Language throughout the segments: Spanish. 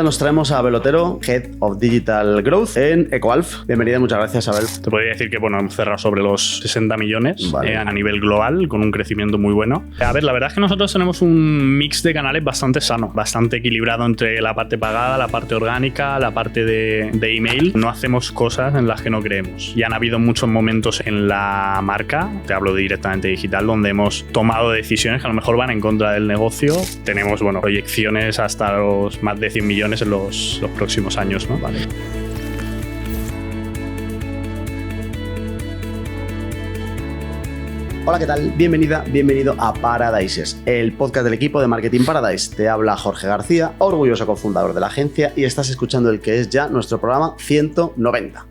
Nos traemos a Abel Otero, Head of Digital Growth en EcoAlf. Bienvenida, muchas gracias, Abel. Te podría decir que hemos cerrado sobre los 60 millones a nivel global, con un crecimiento muy bueno. A ver, la verdad es que nosotros tenemos un mix de canales bastante sano, bastante equilibrado entre la parte pagada, la parte orgánica, la parte de email. No hacemos cosas en las que no creemos. Y han habido muchos momentos en la marca, te hablo directamente digital, donde hemos tomado decisiones que a lo mejor van en contra del negocio. Tenemos, proyecciones hasta los más de 100 millones en los próximos años, ¿no? Vale. Hola, ¿qué tal? Bienvenida, bienvenido a Paradises, el podcast del equipo de Marketing Paradise. Te habla Jorge García, orgulloso cofundador de la agencia, y estás escuchando el que es ya nuestro programa 190.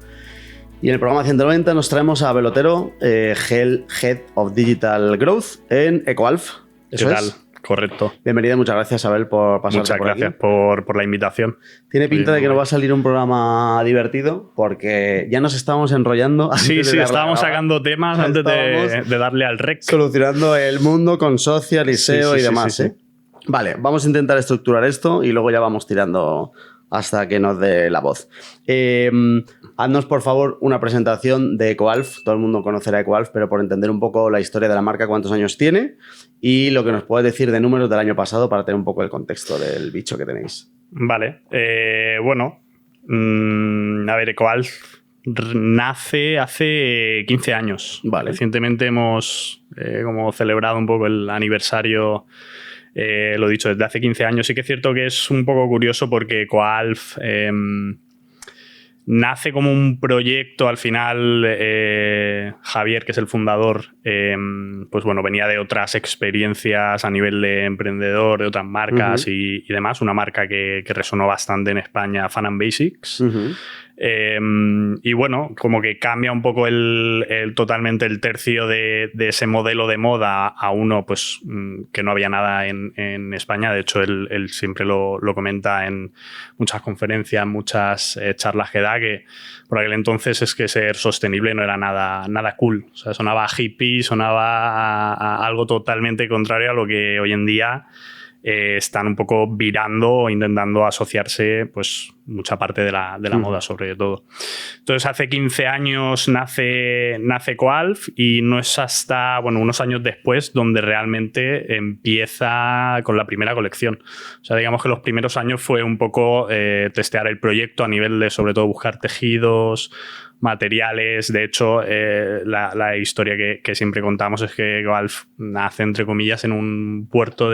Y en el programa 190 nos traemos a Abel Otero, Head of Digital Growth en EcoAlf. ¿Qué tal? Correcto. Bienvenida, muchas gracias, Abel, por pasarte por aquí. Muchas gracias por la invitación. Tiene pinta de que no va a salir un programa divertido, porque ya nos estábamos enrollando. Sí, estábamos sacando temas antes de darle al rec. Solucionando el mundo con social y SEO y demás. Sí. Vale, vamos a intentar estructurar esto y luego ya vamos tirando hasta que nos dé la voz. Haznos, por favor, una presentación de EcoAlf. Todo el mundo conocerá EcoAlf, pero por entender un poco la historia de la marca, cuántos años tiene y lo que nos puedes decir de números del año pasado para tener un poco el contexto del bicho que tenéis. Vale. A ver, EcoAlf nace hace 15 años. Vale. Recientemente hemos como celebrado un poco el aniversario. Lo dicho, desde hace 15 años. Sí que es cierto que es un poco curioso porque EcoAlf nace como un proyecto. Al final, Javier, que es el fundador, venía de otras experiencias a nivel de emprendedor, de otras marcas y demás. Una marca que resonó bastante en España, Fun & Basics. Como que cambia un poco totalmente el tercio de ese modelo de moda a uno que no había nada en España. De hecho, él siempre lo comenta en muchas conferencias, muchas charlas que da, que por aquel entonces es que ser sostenible no era nada cool. O sea, sonaba hippie, sonaba a algo totalmente contrario a lo que hoy en día están un poco virando o intentando asociarse mucha parte de la moda, sobre todo. Entonces, hace 15 años nace EcoAlf y no es hasta unos años después donde realmente empieza con la primera colección. O sea, digamos que los primeros años fue un poco testear el proyecto a nivel de, sobre todo, buscar tejidos, materiales. De hecho, la historia que siempre contamos es que EcoAlf nace, entre comillas, en un puerto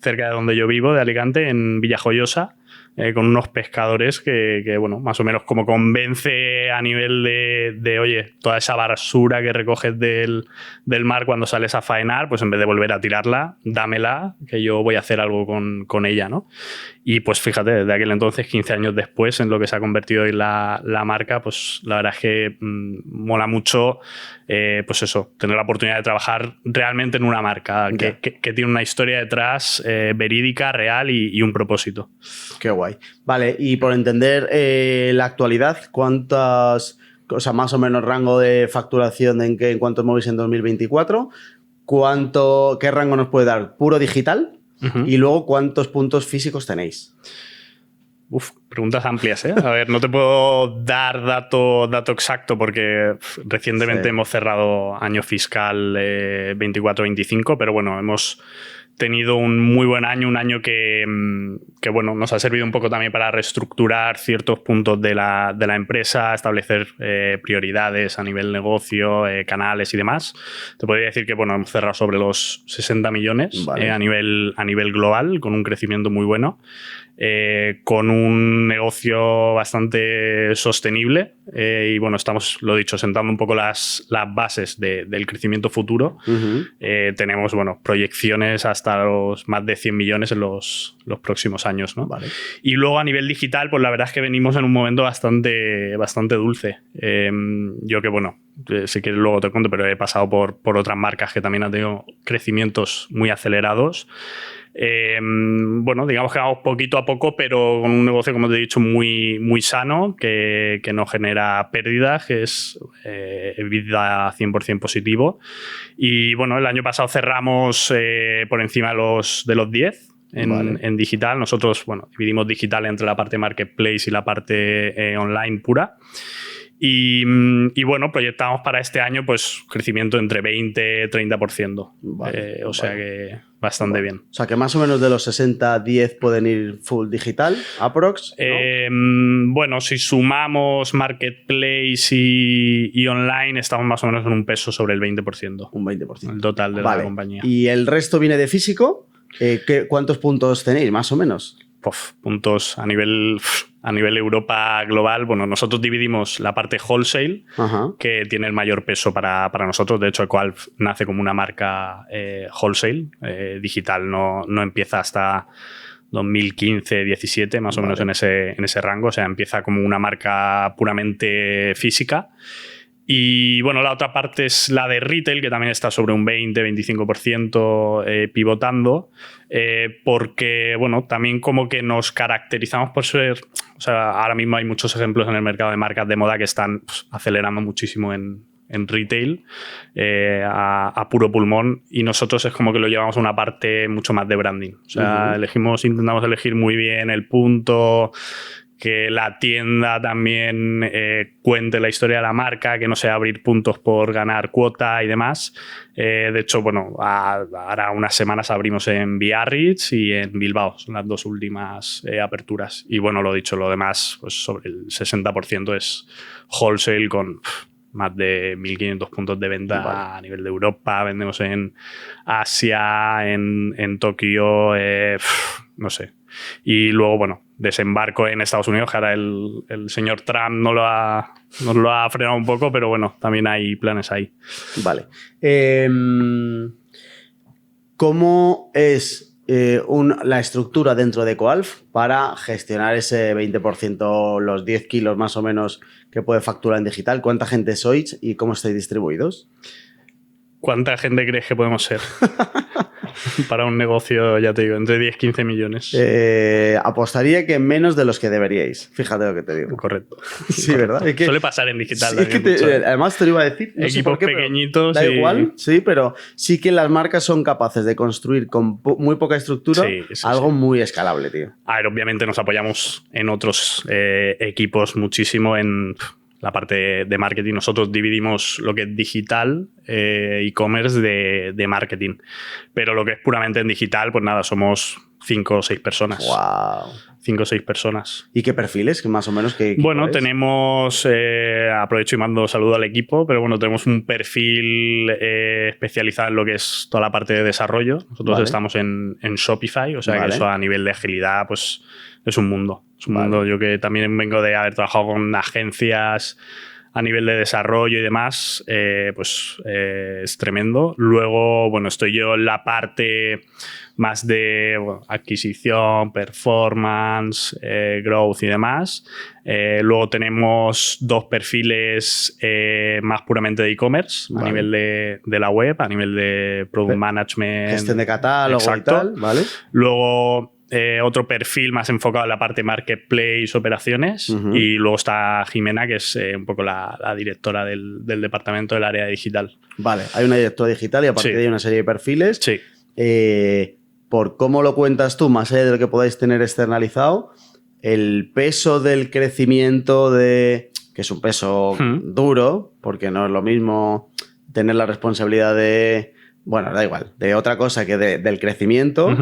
cerca de donde yo vivo, de Alicante, en Villajoyosa, con unos pescadores que más o menos como convence a nivel de oye, toda esa basura que recoges del mar cuando sales a faenar, pues en vez de volver a tirarla, dámela, que yo voy a hacer algo con ella, ¿no? Y pues fíjate, desde aquel entonces, 15 años después, en lo que se ha convertido hoy la marca, pues la verdad es que mola mucho tener la oportunidad de trabajar realmente en una marca que tiene una historia detrás verídica, real y un propósito. Qué guay. Vale, y por entender la actualidad, ¿cuántas, más o menos rango de facturación en cuánto movéis en 2024? ¿Qué rango nos puede dar? ¿Puro digital? Y luego, ¿cuántos puntos físicos tenéis? Preguntas amplias, ¿eh? A ver, no te puedo dar dato exacto porque recientemente hemos cerrado año fiscal 24-25, pero hemos tenido un muy buen año, un año que nos ha servido un poco también para reestructurar ciertos puntos de la empresa, establecer prioridades a nivel negocio, canales y demás. Te podría decir que hemos cerrado sobre los 60 millones a nivel global, con un crecimiento muy bueno. Con un negocio bastante sostenible estamos, lo dicho, sentando un poco las bases del crecimiento futuro. Tenemos proyecciones hasta los más de 100 millones en los próximos años, ¿no? Vale. Y luego a nivel digital, pues la verdad es que venimos en un momento bastante dulce. Yo que si quieres luego te cuento, pero he pasado por otras marcas que también han tenido crecimientos muy acelerados. Digamos que vamos poquito a poco, pero con un negocio, como te he dicho, muy, muy sano, que no genera pérdidas, que es EBITDA 100% positivo. Y el año pasado cerramos por encima de los 10, en digital. Nosotros, bueno, dividimos digital entre la parte marketplace y la parte online pura. Y bueno, proyectamos para este año pues crecimiento entre 20-30%. O sea que bastante bien. O sea que más o menos de los 60-10 pueden ir full digital, aprox, ¿no? Bueno, si sumamos marketplace y online, estamos más o menos en un peso sobre el 20%. Un 20%. El total de la compañía. ¿Y el resto viene de físico? ¿Cuántos puntos tenéis, más o menos? Puntos a nivel Europa global. Bueno, nosotros dividimos la parte wholesale, que tiene el mayor peso para nosotros. De hecho, Ecoalf nace como una marca wholesale. Digital no empieza hasta 2015-17, más o menos en ese rango. O sea, empieza como una marca puramente física. Y bueno, la otra parte es la de retail, que también está sobre un 20-25% pivotando, porque bueno, también como que nos caracterizamos por ser, o sea, ahora mismo hay muchos ejemplos en el mercado de marcas de moda que están acelerando muchísimo en retail a puro pulmón, y nosotros es como que lo llevamos a una parte mucho más de branding. O sea, intentamos elegir muy bien el punto, que la tienda también cuente la historia de la marca, que no sea abrir puntos por ganar cuota y demás. De hecho, bueno, ahora unas semanas abrimos en Biarritz y en Bilbao, son las dos últimas aperturas. Y bueno, lo dicho, lo demás, pues sobre el 60% es wholesale con más de 1.500 puntos de venta a nivel de Europa. Vendemos en Asia, en Tokio, no sé. Y luego, bueno, desembarco en Estados Unidos, que ahora el señor Trump nos lo ha frenado un poco, pero bueno, también hay planes ahí. Vale. ¿Cómo es la estructura dentro de Ecoalf para gestionar ese 20%, los 10 kilos más o menos que puede facturar en digital? ¿Cuánta gente sois y cómo estáis distribuidos? ¿Cuánta gente crees que podemos ser? Para un negocio, ya te digo, entre 10 y 15 millones. Apostaría que menos de los que deberíais. Fíjate lo que te digo. Correcto. Sí, ¿verdad? Es que, suele pasar en digital. Sí, además te lo iba a decir. No equipos pequeñitos. Da igual, sí, pero sí que las marcas son capaces de construir con muy poca estructura algo muy escalable, tío. A ver, obviamente nos apoyamos en otros equipos muchísimo en la parte de marketing. Nosotros dividimos lo que es digital, e-commerce de marketing. Pero lo que es puramente en digital, pues nada, somos 5 o 6 personas. ¡Wow! 5 o 6 personas. ¿Y qué perfiles? Más o menos, ¿qué bueno, es? Tenemos, aprovecho y mando saludo al equipo, pero bueno, tenemos un perfil especializado en lo que es toda la parte de desarrollo. Nosotros estamos en Shopify, o sea que eso a nivel de agilidad, pues es un mundo. Es un mundo. Yo que también vengo de haber trabajado con agencias a nivel de desarrollo y demás, pues es tremendo. Luego, bueno, estoy yo en la parte más de adquisición, performance, growth y demás. Luego tenemos 2 perfiles más puramente de e-commerce, a nivel de la web, a nivel de product management. Gestión de catálogo y tal, ¿vale? Luego otro perfil más enfocado en la parte marketplace, operaciones, y luego está Jimena, que es un poco la directora del departamento del área digital. Vale, hay una directora digital y a partir de ahí hay una serie de perfiles. Sí. Por cómo lo cuentas tú, más allá de lo que podáis tener externalizado, el peso del crecimiento que es un peso duro, porque no es lo mismo tener la responsabilidad bueno, da igual, de otra cosa que del crecimiento.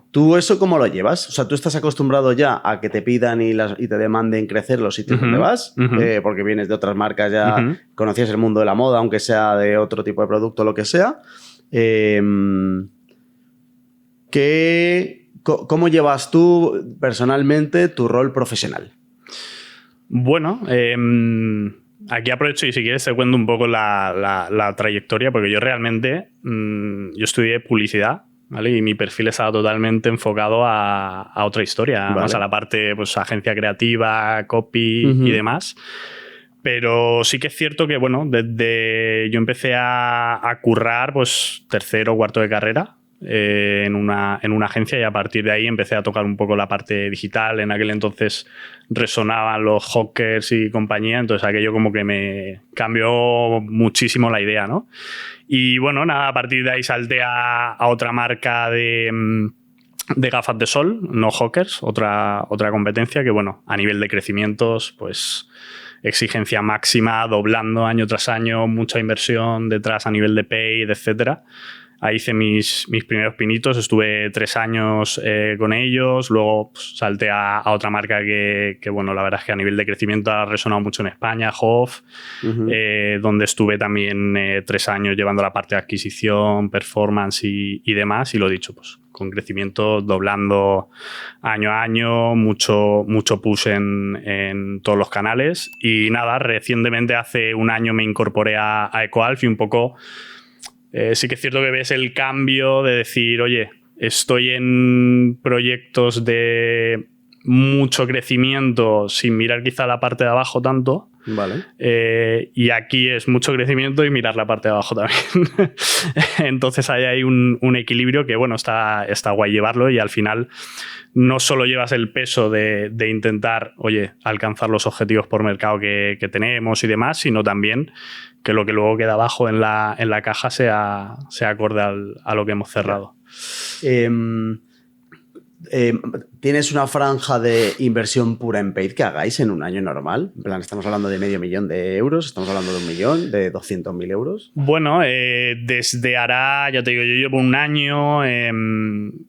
¿Tú eso cómo lo llevas? O sea, ¿tú estás acostumbrado ya a que te pidan y te demanden crecer los sitios donde vas? Porque vienes de otras marcas ya, conocías el mundo de la moda, aunque sea de otro tipo de producto, lo que sea. ¿Cómo llevas tú personalmente tu rol profesional? Bueno, aquí aprovecho y si quieres te cuento un poco la trayectoria, porque yo realmente yo estudié publicidad, ¿vale? Y mi perfil estaba totalmente enfocado a otra historia, más a la parte, pues, agencia creativa, copy y demás. Pero sí que es cierto que, bueno, desde yo empecé a currar, pues, 3º o 4º de carrera en una agencia, y a partir de ahí empecé a tocar un poco la parte digital. En aquel entonces resonaban los hawkers y compañía, entonces aquello como que me cambió muchísimo la idea, ¿no? Y bueno, nada, a partir de ahí salté a otra marca de de gafas de sol, no Hawkers, otra competencia que, bueno, a nivel de crecimientos, pues exigencia máxima, doblando año tras año, mucha inversión detrás a nivel de paid, etcétera. Ahí hice mis primeros pinitos, estuve 3 años con ellos, luego pues, salté a otra marca que, bueno, la verdad es que a nivel de crecimiento ha resonado mucho en España, Hof, donde estuve también 3 años llevando la parte de adquisición, performance y demás, y lo dicho, pues con crecimiento doblando año a año, mucho push en todos los canales. Y nada, recientemente hace 1 año me incorporé a EcoAlf y un poco... sí que es cierto que ves el cambio de decir, oye, estoy en proyectos de mucho crecimiento sin mirar quizá la parte de abajo tanto. Vale. Y aquí es mucho crecimiento y mirar la parte de abajo también. Entonces ahí hay un equilibrio que, bueno, está guay llevarlo y al final no solo llevas el peso de intentar, oye, alcanzar los objetivos por mercado que tenemos y demás, sino también que lo que luego queda abajo en la caja sea acorde a lo que hemos cerrado. ¿Tienes una franja de inversión pura en paid que hagáis en un año normal? En plan, ¿estamos hablando de $500,000 euros? ¿Estamos hablando de 1 millón? ¿De 200.000 euros? Bueno, desde hará, ya te digo, yo llevo 1 año.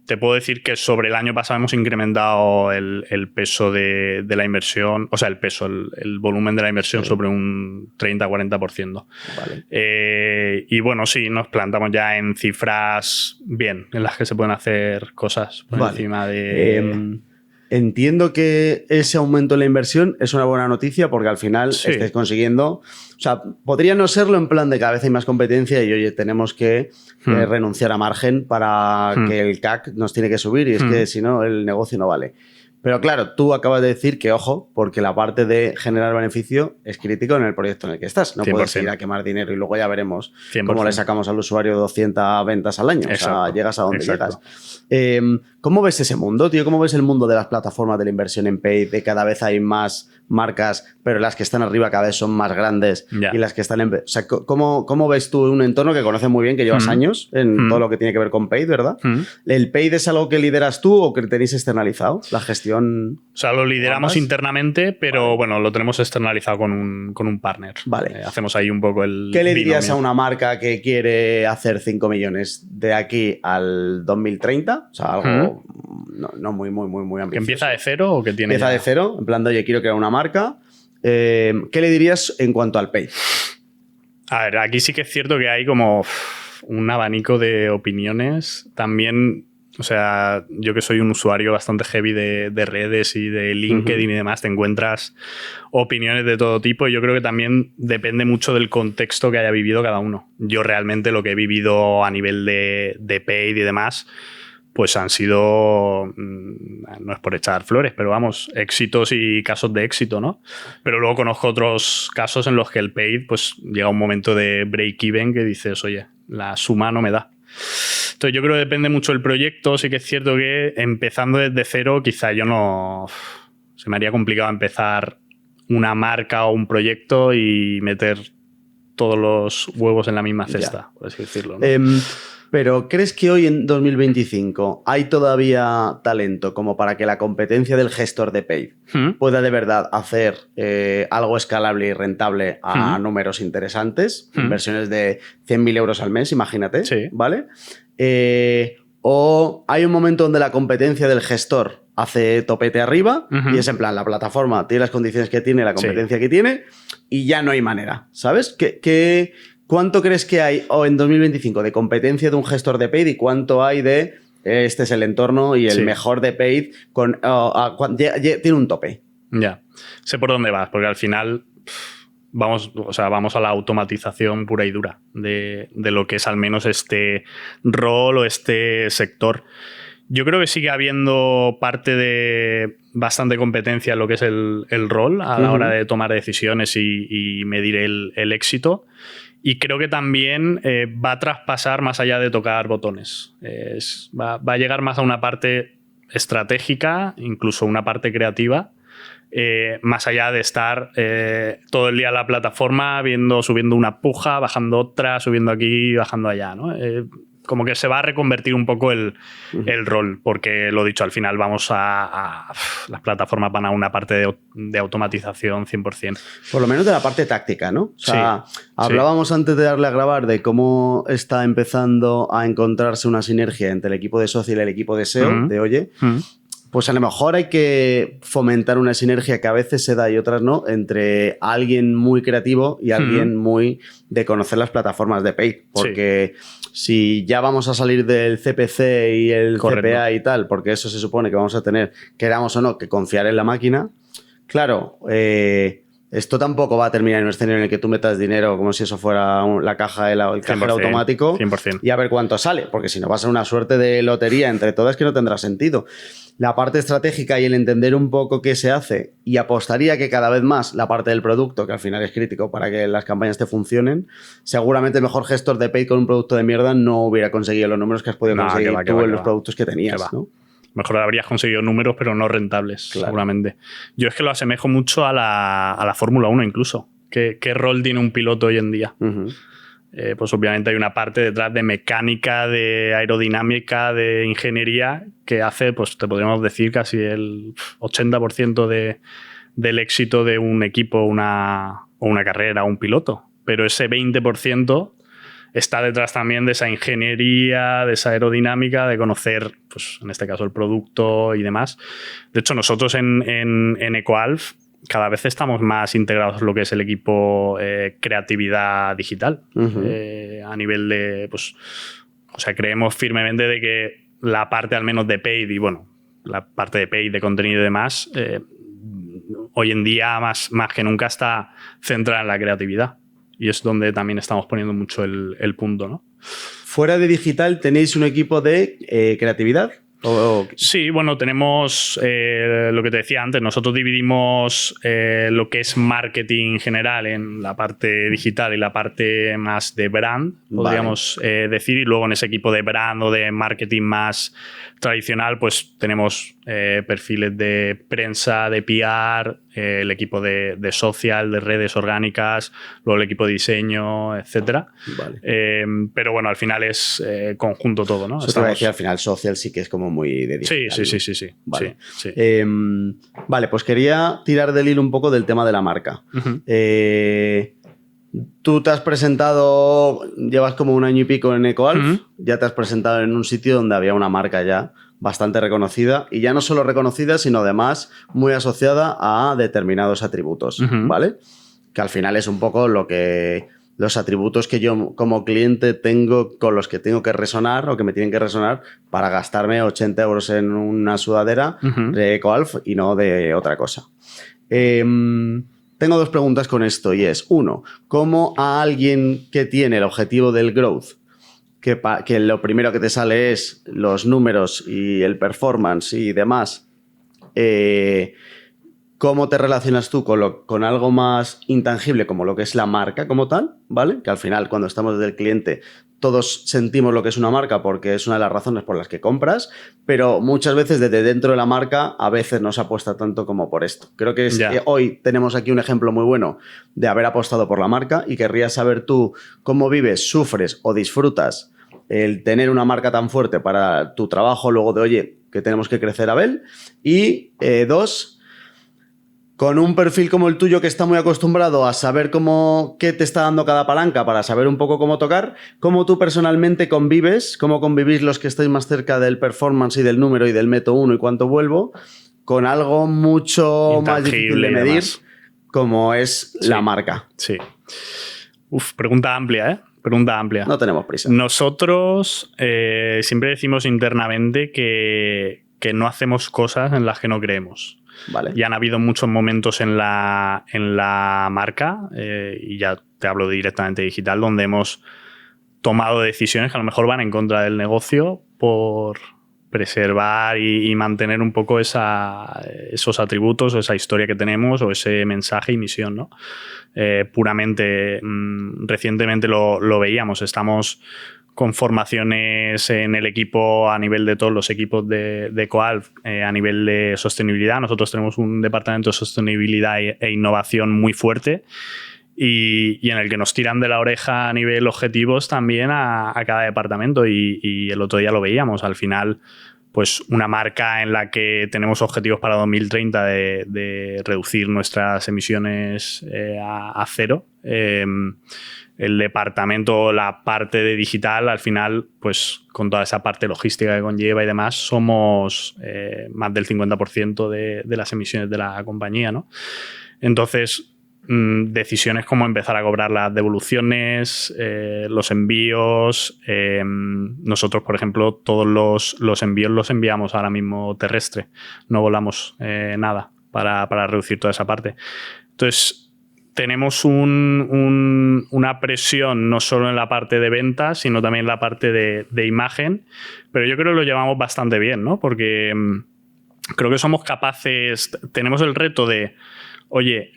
Te puedo decir que sobre el año pasado hemos incrementado el peso de la inversión, o sea, el volumen de la inversión sobre un 30-40%. Vale. Y bueno, sí, nos plantamos ya en cifras bien, en las que se pueden hacer cosas por encima de... Entiendo que ese aumento en la inversión es una buena noticia porque al final estáis consiguiendo... O sea, podría no serlo en plan de cada vez hay más competencia y, oye, tenemos que renunciar a margen para que el CAC nos tiene que subir y es que si no, el negocio no vale. Pero claro, tú acabas de decir que, ojo, porque la parte de generar beneficio es crítico en el proyecto en el que estás. No 100%. Puedes ir a quemar dinero y luego ya veremos 100%. Cómo le sacamos al usuario 200 ventas al año. Exacto. O sea, llegas a donde llegas. ¿Cómo ves ese mundo, tío? ¿Cómo ves el mundo de las plataformas de la inversión en paid? De cada vez hay más marcas, pero las que están arriba cada vez son más grandes y las que están en... O sea, ¿cómo ves tú un entorno que conoces muy bien, que llevas años en todo lo que tiene que ver con paid, ¿verdad? ¿El paid es algo que lideras tú o que tenéis externalizado? La gestión... O sea, lo lideramos internamente, pero bueno, lo tenemos externalizado con un partner. Vale. Hacemos ahí un poco el... ¿Qué le dirías a una marca que quiere hacer 5 millones de aquí al 2030? O sea, algo no muy ambicioso. ¿Que empieza de cero o que tiene Empieza de cero, en plan de, oye, quiero crear una marca. ¿Qué le dirías en cuanto al paid? A ver, aquí sí que es cierto que hay como un abanico de opiniones. También... O sea, yo que soy un usuario bastante heavy de redes y de LinkedIn y demás, te encuentras opiniones de todo tipo y yo creo que también depende mucho del contexto que haya vivido cada uno. Yo realmente lo que he vivido a nivel de paid y demás, pues han sido, no es por echar flores, pero vamos, éxitos y casos de éxito, ¿no? Pero luego conozco otros casos en los que el paid, pues llega un momento de break-even que dices, oye, la suma no me da. Entonces yo creo que depende mucho del proyecto. Sí que es cierto que empezando desde cero quizá se me haría complicado empezar una marca o un proyecto y meter todos los huevos en la misma cesta, por así decirlo, ¿no? Pero ¿crees que hoy en 2025 hay todavía talento como para que la competencia del gestor de paid pueda de verdad hacer algo escalable y rentable a números interesantes? Inversiones de 100.000 euros al mes, imagínate, ¿vale? O hay un momento donde la competencia del gestor hace topete arriba y es en plan, la plataforma tiene las condiciones que tiene, la competencia que tiene y ya no hay manera, ¿sabes? ¿Cuánto crees que hay en 2025 de competencia de un gestor de paid y cuánto hay de este es el entorno y el mejor de paid tiene un tope? Ya, sé por dónde vas, porque al final... Vamos a la automatización pura y dura de lo que es al menos este rol o este sector. Yo creo que sigue habiendo parte de bastante competencia en lo que es el rol a la hora de tomar decisiones y medir el éxito. Y creo que también va a traspasar más allá de tocar botones. Va a llegar más a una parte estratégica, incluso una parte creativa. Más allá de estar todo el día en la plataforma subiendo una puja, bajando otra, subiendo aquí, bajando allá, ¿no? como que se va a reconvertir un poco el rol, porque lo dicho, al final vamos las plataformas van a una parte de automatización 100%. Por lo menos de la parte táctica, ¿no? O sea, hablábamos antes de darle a grabar de cómo está empezando a encontrarse una sinergia entre el equipo de social y el equipo de SEO, de oye, pues a lo mejor hay que fomentar una sinergia que a veces se da y otras no, entre alguien muy creativo y alguien muy de conocer las plataformas de paid. Porque si ya vamos a salir del CPC y el CPA y tal, porque eso se supone que vamos a tener, queramos o no, que confiar en la máquina, claro, esto tampoco va a terminar en un escenario en el que tú metas dinero como si eso fuera la caja el cajero automático 100%. Y a ver cuánto sale, porque si no va a ser una suerte de lotería entre todas que no tendrá sentido. La parte estratégica y el entender un poco qué se hace, y apostaría que cada vez más la parte del producto, que al final es crítico para que las campañas te funcionen, seguramente el mejor gestor de paid con un producto de mierda no hubiera conseguido los números que has podido conseguir tú en los productos que tenías, ¿no? Mejor habrías conseguido números, pero no rentables, seguramente. Yo es que lo asemejo mucho a la Fórmula 1 incluso. ¿Qué rol tiene un piloto hoy en día? Pues obviamente hay una parte detrás de mecánica, de aerodinámica, de ingeniería, que hace, pues te podríamos decir, casi el 80% del éxito de un equipo, o una carrera, un piloto. Pero ese 20% está detrás también de esa ingeniería, de esa aerodinámica, de conocer, pues en este caso, el producto y demás. De hecho, nosotros en EcoAlf cada vez estamos más integrados en lo que es el equipo creatividad digital. A nivel de, pues, o sea, creemos firmemente de que la parte al menos de paid y, bueno, la parte de paid, de contenido y demás, hoy en día más que nunca está centrada en la creatividad. Y es donde también estamos poniendo mucho el punto, ¿no? Fuera de digital, ¿tenéis un equipo de creatividad? Sí, bueno, tenemos lo que te decía antes, nosotros dividimos lo que es marketing general en la parte digital y la parte más de brand, podríamos decir, y luego en ese equipo de brand o de marketing más tradicional, pues tenemos perfiles de prensa, de PR, el equipo de social, de redes orgánicas, luego el equipo de diseño, etcétera. Pero bueno, al final es conjunto todo, ¿no? Eso te voy a decir, al final social sí que es como muy de digital. Sí. Vale. Sí. Vale, pues quería tirar del hilo un poco del tema de la marca. Tú te has presentado, llevas como 1 año y pico en EcoAlf, ya te has presentado en un sitio donde había una marca ya bastante reconocida, y ya no solo reconocida, sino además muy asociada a determinados atributos, ¿vale? Que al final es un poco los atributos que yo como cliente tengo, con los que tengo que resonar o que me tienen que resonar para gastarme 80 euros en una sudadera de EcoAlf y no de otra cosa. Tengo 2 preguntas con esto, y es, 1, ¿cómo a alguien que tiene el objetivo del growth, que lo primero que te sale es los números y el performance y demás, cómo te relacionas tú con algo más intangible como lo que es la marca como tal, ¿vale? Que al final, cuando estamos desde el cliente, todos sentimos lo que es una marca porque es una de las razones por las que compras, pero muchas veces desde dentro de la marca a veces no se apuesta tanto como por esto. Creo que hoy tenemos aquí un ejemplo muy bueno de haber apostado por la marca, y querría saber tú cómo vives, sufres o disfrutas el tener una marca tan fuerte para tu trabajo luego de, oye, que tenemos que crecer, Abel. Y 2, con un perfil como el tuyo que está muy acostumbrado a saber qué te está dando cada palanca para saber un poco cómo tocar, ¿cómo tú personalmente convives? ¿Cómo convivís los que estáis más cerca del performance y del número y del método 1 y cuánto vuelvo, con algo mucho más difícil de medir como es la marca? Sí. Pregunta amplia, ¿eh? Pregunta amplia. No tenemos prisa. Nosotros siempre decimos internamente que no hacemos cosas en las que no creemos. Vale. Y han habido muchos momentos en la marca, y ya te hablo directamente digital, donde hemos tomado decisiones que a lo mejor van en contra del negocio por preservar y mantener un poco esos atributos o esa historia que tenemos o ese mensaje y misión, ¿no? Puramente, recientemente lo veíamos, estamos con formaciones en el equipo a nivel de todos los equipos de EcoAlf a nivel de sostenibilidad. Nosotros tenemos un departamento de sostenibilidad e innovación muy fuerte, y en el que nos tiran de la oreja a nivel objetivos también a cada departamento y el otro día lo veíamos. Al final, pues una marca en la que tenemos objetivos para 2030 de reducir nuestras emisiones a cero. El departamento, la parte de digital, al final, pues con toda esa parte logística que conlleva y demás, somos más del 50% de las emisiones de la compañía, ¿no? Entonces, decisiones como empezar a cobrar las devoluciones, los envíos. Nosotros, por ejemplo, todos los envíos los enviamos ahora mismo terrestre. No volamos nada para reducir toda esa parte. Entonces, tenemos una presión no solo en la parte de ventas, sino también en la parte de imagen, pero yo creo que lo llevamos bastante bien, ¿no? Porque creo que somos capaces, tenemos el reto de, oye,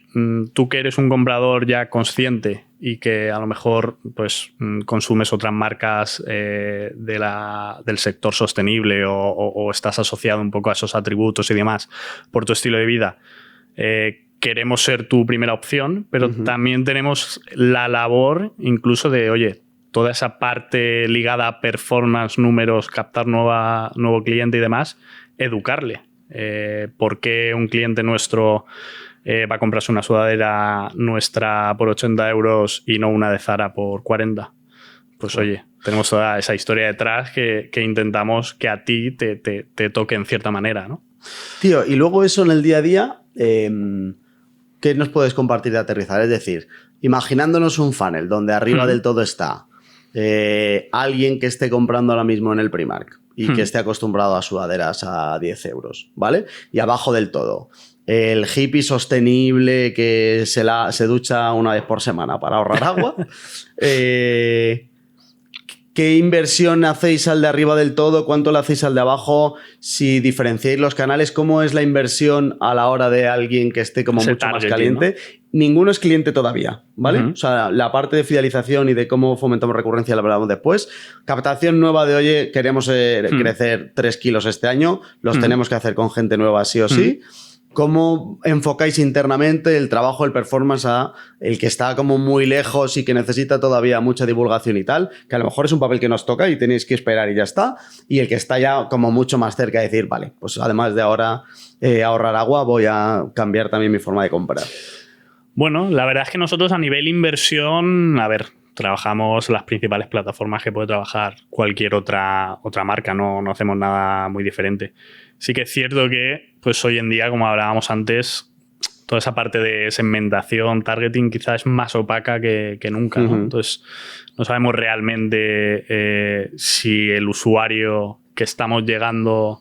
tú que eres un comprador ya consciente y que a lo mejor pues consumes otras marcas del sector sostenible o estás asociado un poco a esos atributos y demás por tu estilo de vida, queremos ser tu primera opción, pero también tenemos la labor incluso de, oye, toda esa parte ligada a performance, números, captar nuevo cliente y demás, educarle. ¿Por qué un cliente nuestro va a comprarse una sudadera nuestra por 80 euros y no una de Zara por 40? Pues oye, tenemos toda esa historia detrás que intentamos que a ti te toque en cierta manera, ¿no? Tío, y luego eso en el día a día, ¿qué nos puedes compartir de aterrizar? Es decir, imaginándonos un funnel donde arriba del todo está alguien que esté comprando ahora mismo en el Primark y que esté acostumbrado a sudaderas a 10 euros, ¿vale? Y abajo del todo, el hippie sostenible que se ducha una vez por semana para ahorrar agua. ¿Qué inversión hacéis al de arriba del todo? ¿Cuánto le hacéis al de abajo? Si diferenciáis los canales, ¿cómo es la inversión a la hora de alguien que esté como mucho más caliente? ¿No? Ninguno es cliente todavía, ¿vale? O sea, la parte de fidelización y de cómo fomentamos recurrencia la hablamos después. Captación nueva de, oye, queremos crecer 3 kilos este año, los tenemos que hacer con gente nueva sí o sí. ¿Cómo enfocáis internamente el trabajo, el performance a el que está como muy lejos y que necesita todavía mucha divulgación y tal? Que a lo mejor es un papel que nos toca y tenéis que esperar y ya está. Y el que está ya como mucho más cerca de decir, vale, pues además de ahora ahorrar agua, voy a cambiar también mi forma de comprar. Bueno, la verdad es que nosotros a nivel inversión, a ver, trabajamos las principales plataformas que puede trabajar cualquier otra marca, no hacemos nada muy diferente. Sí que es cierto que pues hoy en día, como hablábamos antes, toda esa parte de segmentación, targeting, quizás es más opaca que nunca, ¿no? Entonces, no sabemos realmente si el usuario que estamos llegando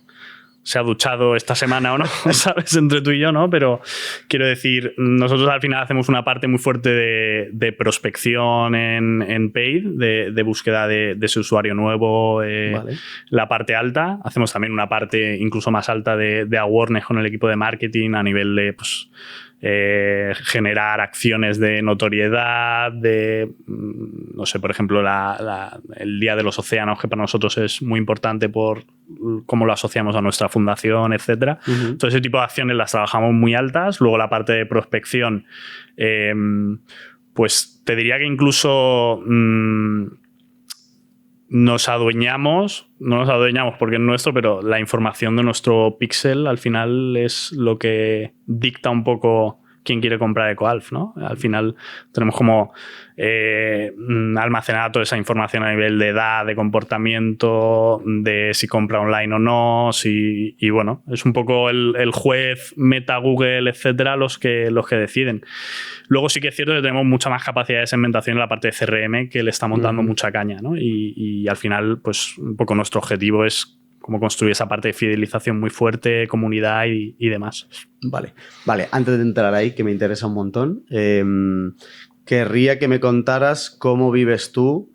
se ha duchado esta semana o no, ¿sabes? Entre tú y yo, ¿no? Pero quiero decir, nosotros al final hacemos una parte muy fuerte de prospección en paid, de búsqueda de ese usuario nuevo, vale. La parte alta. Hacemos también una parte incluso más alta de awareness con el equipo de marketing a nivel de, pues, generar acciones de notoriedad, de, no sé, por ejemplo, el Día de los Océanos, que para nosotros es muy importante por cómo lo asociamos a nuestra fundación, etcétera. Todo ese tipo de acciones las trabajamos muy altas. Luego la parte de prospección, pues te diría que incluso no nos adueñamos porque es nuestro, pero la información de nuestro pixel al final es lo que dicta un poco quién quiere comprar EcoAlf, ¿no? Al final tenemos como almacenada toda esa información a nivel de edad, de comportamiento, de si compra online o no, y bueno, es un poco el juez, Meta, Google, etcétera, los que deciden. Luego sí que es cierto que tenemos mucha más capacidad de segmentación en la parte de CRM, que le está montando mucha caña, ¿no? Y al final, pues un poco nuestro objetivo es cómo construir esa parte de fidelización muy fuerte, comunidad y demás. Vale. Antes de entrar ahí, que me interesa un montón, querría que me contaras cómo vives tú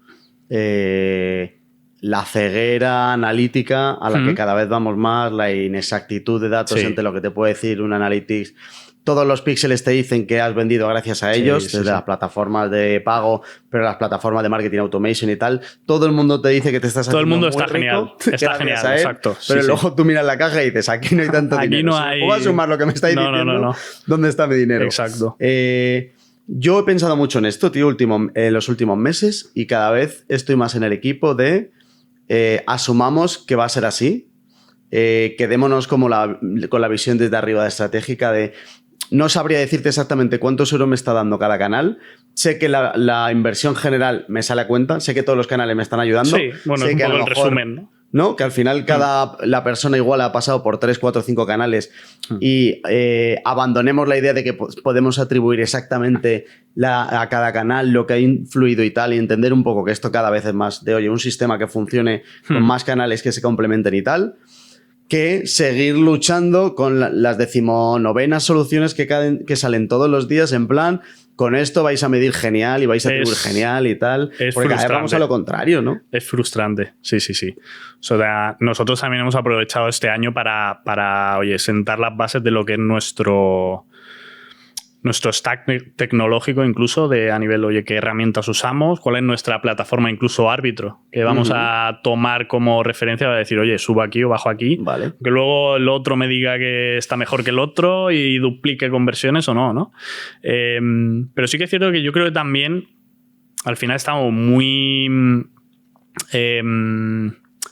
la ceguera analítica a la que cada vez vamos más, la inexactitud de datos entre lo que te puede decir un analytics. Todos los píxeles te dicen que has vendido gracias a ellos, desde las plataformas de pago, pero las plataformas de marketing automation y tal. Todo el mundo te dice que te estás haciendo muy rico. Todo el mundo está genial, exacto. Pero luego tú miras la caja y dices, aquí no hay tanto dinero. No hay... ¿Cómo voy a sumar lo que me estáis diciendo? No. ¿Dónde está mi dinero? Exacto. Yo he pensado mucho en esto, tío, en los últimos meses y cada vez estoy más en el equipo de asumamos que va a ser así, quedémonos como con la visión desde arriba estratégica de no sabría decirte exactamente cuántos euros me está dando cada canal. Sé que la inversión general me sale a cuenta, sé que todos los canales me están ayudando. Sí, bueno, sé es un que poco el resumen, ¿no? Que al final la persona igual ha pasado por 3, 4, 5 canales y abandonemos la idea de que podemos atribuir exactamente a cada canal lo que ha influido y tal, y entender un poco que esto cada vez es más de, oye, un sistema que funcione con más canales que se complementen y tal, que seguir luchando con las 19ª soluciones que salen todos los días en plan, con esto vais a medir genial y vais a atribuir genial y tal. Porque cada vez vamos a lo contrario, ¿no? Es frustrante, sí. O sea, nosotros también hemos aprovechado este año para oye, sentar las bases de lo que es nuestro stack tecnológico, incluso a nivel, oye, qué herramientas usamos, cuál es nuestra plataforma, incluso árbitro, que vamos a tomar como referencia para decir, oye, subo aquí o bajo aquí, vale. Que luego el otro me diga que está mejor que el otro y duplique conversiones o no, ¿no? Pero sí que es cierto que yo creo que también al final estamos muy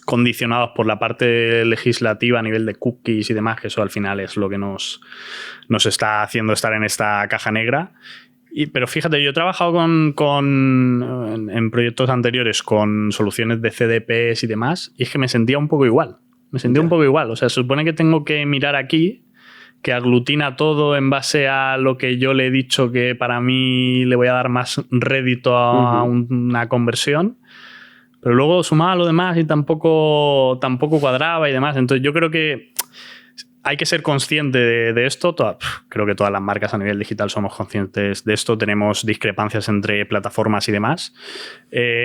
condicionados por la parte legislativa a nivel de cookies y demás, que eso al final es lo que nos está haciendo estar en esta caja negra. Pero fíjate, yo he trabajado en proyectos anteriores con soluciones de CDPs y demás, y es que me sentía un poco igual. Un poco igual. O sea, se supone que tengo que mirar aquí, que aglutina todo en base a lo que yo le he dicho que para mí le voy a dar más rédito a una conversión. Pero luego sumaba lo demás y tampoco cuadraba y demás. Entonces yo creo que hay que ser consciente de esto. Creo que todas las marcas a nivel digital somos conscientes de esto. Tenemos discrepancias entre plataformas y demás.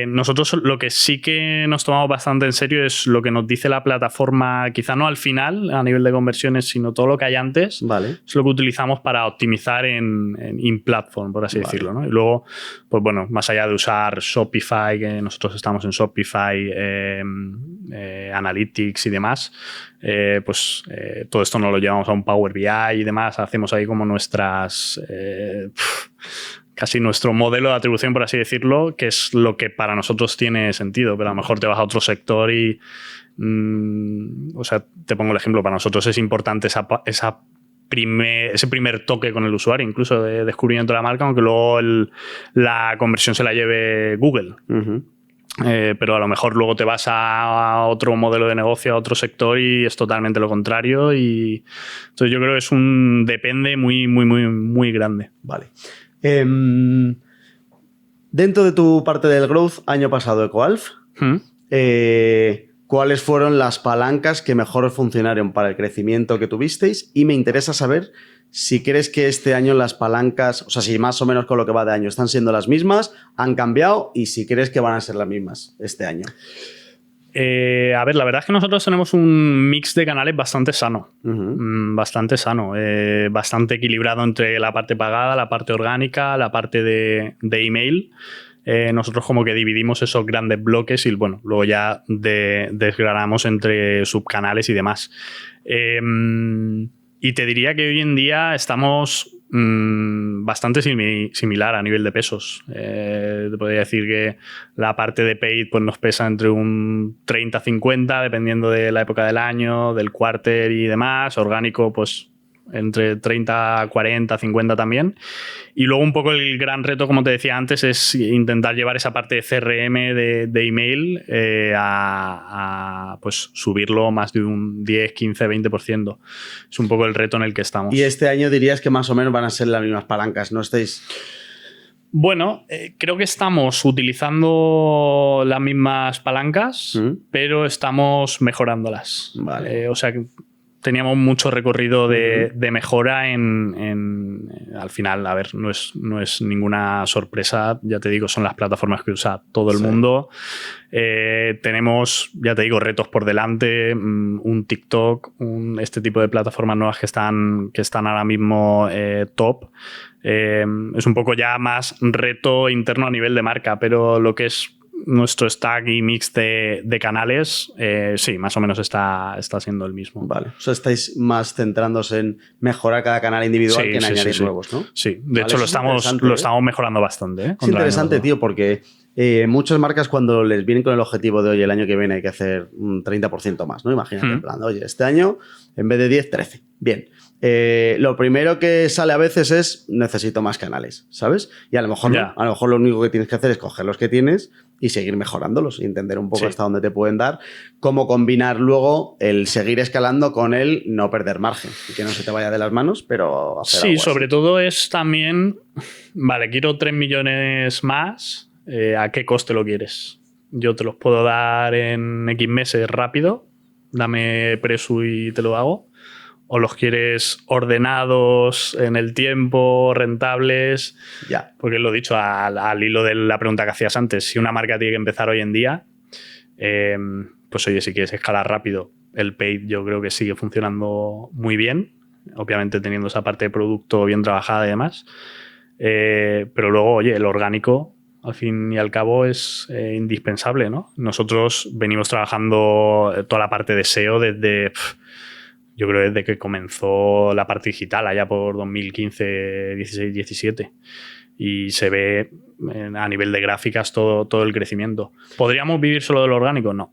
Nosotros lo que sí que nos tomamos bastante en serio es lo que nos dice la plataforma, quizá no al final a nivel de conversiones, sino todo lo que hay antes. Vale. Es lo que utilizamos para optimizar en in-platform, por así decirlo, ¿no? Y luego, pues bueno, más allá de usar Shopify, que nosotros estamos en Shopify, Analytics y demás, pues todo esto nos lo llevamos a un Power BI y demás, hacemos ahí como casi nuestro modelo de atribución, por así decirlo, que es lo que para nosotros tiene sentido, pero a lo mejor te vas a otro sector y o sea, te pongo el ejemplo, para nosotros es importante ese primer toque con el usuario, incluso de descubrimiento de la marca, aunque luego la conversión se la lleve Google. Pero a lo mejor luego te vas a otro modelo de negocio, a otro sector y es totalmente lo contrario. Y entonces yo creo que es depende muy, muy, muy, muy grande. Vale. Dentro de tu parte del growth, año pasado EcoAlf, ¿cuáles fueron las palancas que mejor funcionaron para el crecimiento que tuvisteis? Y me interesa saber si crees que este año las palancas, o sea, si más o menos con lo que va de año están siendo las mismas, han cambiado, y si crees que van a ser las mismas este año. A ver, la verdad es que nosotros tenemos un mix de canales bastante sano. Bastante sano. Bastante equilibrado entre la parte pagada, la parte orgánica, la parte de email. Nosotros como que dividimos esos grandes bloques y bueno, luego ya desgranamos entre subcanales y demás. Y te diría que hoy en día estamos bastante similar a nivel de pesos. Te podría decir que la parte de paid pues, nos pesa entre un 30-50, dependiendo de la época del año, del quarter y demás. Orgánico, pues entre 30, 40, 50 también. Y luego un poco el gran reto, como te decía antes, es intentar llevar esa parte de CRM de email a pues subirlo más de un 10, 15, 20%. Es un poco el reto en el que estamos. Y este año dirías que más o menos van a ser las mismas palancas, ¿no estáis? Bueno, creo que estamos utilizando las mismas palancas, pero estamos mejorándolas. Vale. O sea que teníamos mucho recorrido de mejora al final, a ver, no es ninguna sorpresa, ya te digo, son las plataformas que usa todo el mundo. Tenemos, ya te digo, retos por delante, un TikTok, este tipo de plataformas nuevas que están ahora mismo top. Es un poco ya más reto interno a nivel de marca, pero lo que es nuestro stack y mix de canales, sí, más o menos está siendo el mismo. Vale. O sea, estáis más centrándose en mejorar cada canal individual que en añadir nuevos, ¿no? Sí, de hecho lo estamos mejorando bastante. Es interesante, tío, porque muchas marcas cuando les vienen con el objetivo de, oye, el año que viene hay que hacer un 30% más, ¿no? Imagínate, en plan, oye, este año en vez de 10, 13. Bien. Lo primero que sale a veces es necesito más canales, ¿sabes? Y a lo mejor no. A lo mejor lo único que tienes que hacer es coger los que tienes y seguir mejorándolos y entender un poco hasta dónde te pueden dar, cómo combinar luego el seguir escalando con el no perder margen y que no se te vaya de las manos, pero hacer algo sobre así. todo es también, vale, quiero 3 millones más, ¿a qué coste lo quieres? Yo te los puedo dar en X meses rápido, dame precio y te lo hago. ¿O los quieres ordenados en el tiempo, rentables? Ya. Porque lo he dicho al hilo de la pregunta que hacías antes. Si una marca tiene que empezar hoy en día, pues oye, si quieres escalar rápido, el paid yo creo que sigue funcionando muy bien. Obviamente teniendo esa parte de producto bien trabajada y demás. Pero luego, oye, el orgánico, al fin y al cabo, es indispensable, ¿no? Nosotros venimos trabajando toda la parte de SEO desde... Yo creo desde que comenzó la parte digital, allá por 2015, 16, 17. Y se ve a nivel de gráficas todo el crecimiento. ¿Podríamos vivir solo del orgánico? No.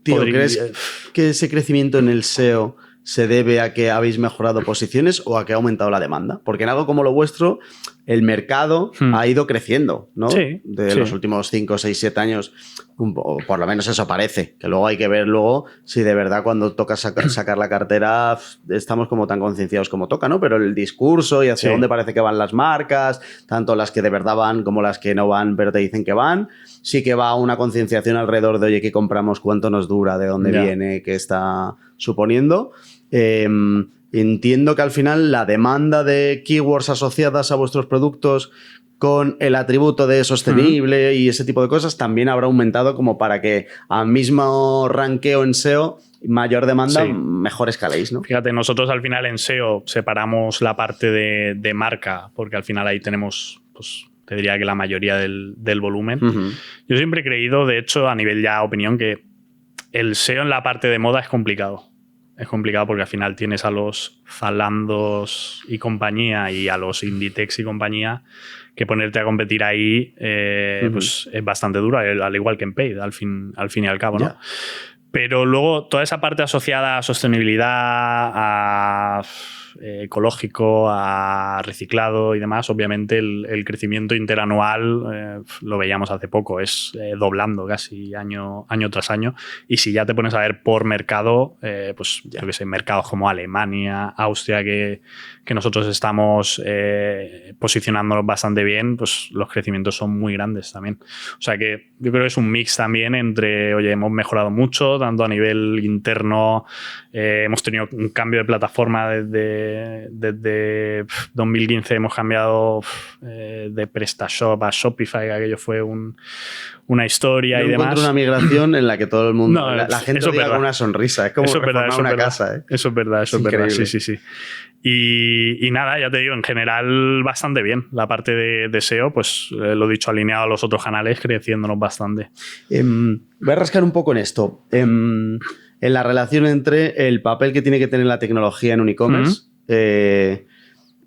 Tío, ¿crees que ese crecimiento en el SEO se debe a que habéis mejorado posiciones o a que ha aumentado la demanda? Porque en algo como lo vuestro, el mercado ha ido creciendo, ¿no? Sí, los últimos 5, 6, 7 años, o por lo menos eso parece, que luego hay que ver si de verdad cuando toca sacar la cartera estamos como tan concienciados como toca, ¿no? Pero el discurso y hacia dónde parece que van las marcas, tanto las que de verdad van como las que no van, pero te dicen que van, sí que va una concienciación alrededor de, oye, ¿qué compramos? ¿Cuánto nos dura? ¿De dónde viene? ¿Qué está suponiendo? Entiendo que al final la demanda de keywords asociadas a vuestros productos con el atributo de sostenible y ese tipo de cosas también habrá aumentado como para que al mismo ranqueo en SEO, mayor demanda, mejor escaléis, ¿no? Fíjate, nosotros al final en SEO separamos la parte de marca, porque al final ahí tenemos, pues te diría que la mayoría del volumen. Yo siempre he creído, de hecho, a nivel ya opinión, que el SEO en la parte de moda es complicado. Es complicado porque al final tienes a los Zalandos y compañía y a los Inditex y compañía que ponerte a competir ahí pues es bastante duro, al igual que en Paid, al fin y al cabo, ¿no? Pero luego toda esa parte asociada a sostenibilidad, a ecológico, a reciclado y demás, obviamente el crecimiento interanual lo veíamos hace poco, es doblando casi año tras año. Y si ya te pones a ver por mercado, pues yo que sé, mercados como Alemania, Austria, que nosotros estamos posicionándonos bastante bien, pues los crecimientos son muy grandes también. O sea que yo creo que es un mix también entre, oye, hemos mejorado mucho, tanto a nivel interno, hemos tenido un cambio de plataforma desde 2015, hemos cambiado de PrestaShop a Shopify, que aquello fue una historia y demás. Encuentro una migración en la que todo el mundo, la gente diga con una sonrisa, es como reformar una casa. Eso es verdad, eso es verdad. Sí. Y nada, ya te digo, en general bastante bien. La parte de SEO, pues lo dicho, alineado a los otros canales, creciéndonos bastante. Voy a rascar un poco en esto. En la relación entre el papel que tiene que tener la tecnología en un e-commerce.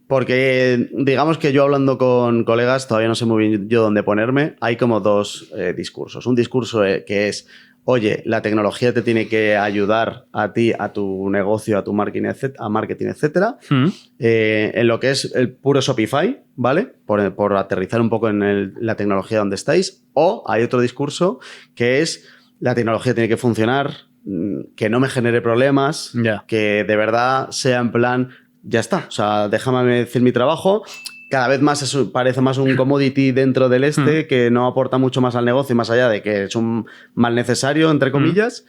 Porque digamos que yo hablando con colegas, todavía no sé muy bien yo dónde ponerme, hay como dos discursos. Un discurso que es, oye, la tecnología te tiene que ayudar a ti, a tu negocio, a tu marketing, etcétera. En lo que es el puro Shopify, ¿vale? Por aterrizar un poco en la tecnología donde estáis. O hay otro discurso que es, la tecnología tiene que funcionar, que no me genere problemas, que de verdad sea en plan... Ya está, o sea, déjame hacer mi trabajo. Cada vez más parece más un commodity dentro del que no aporta mucho más al negocio, más allá de que es un mal necesario, entre comillas.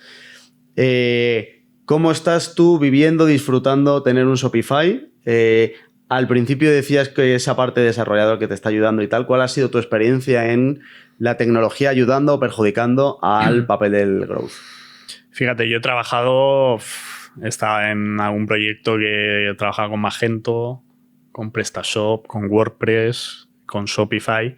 ¿Cómo estás tú viviendo, disfrutando tener un Shopify? Al principio decías que esa parte de desarrollador que te está ayudando y tal. ¿Cuál ha sido tu experiencia en la tecnología ayudando o perjudicando al papel del growth? Fíjate, yo he trabajado... Estaba en algún proyecto que trabajaba con Magento, con PrestaShop, con WordPress, con Shopify.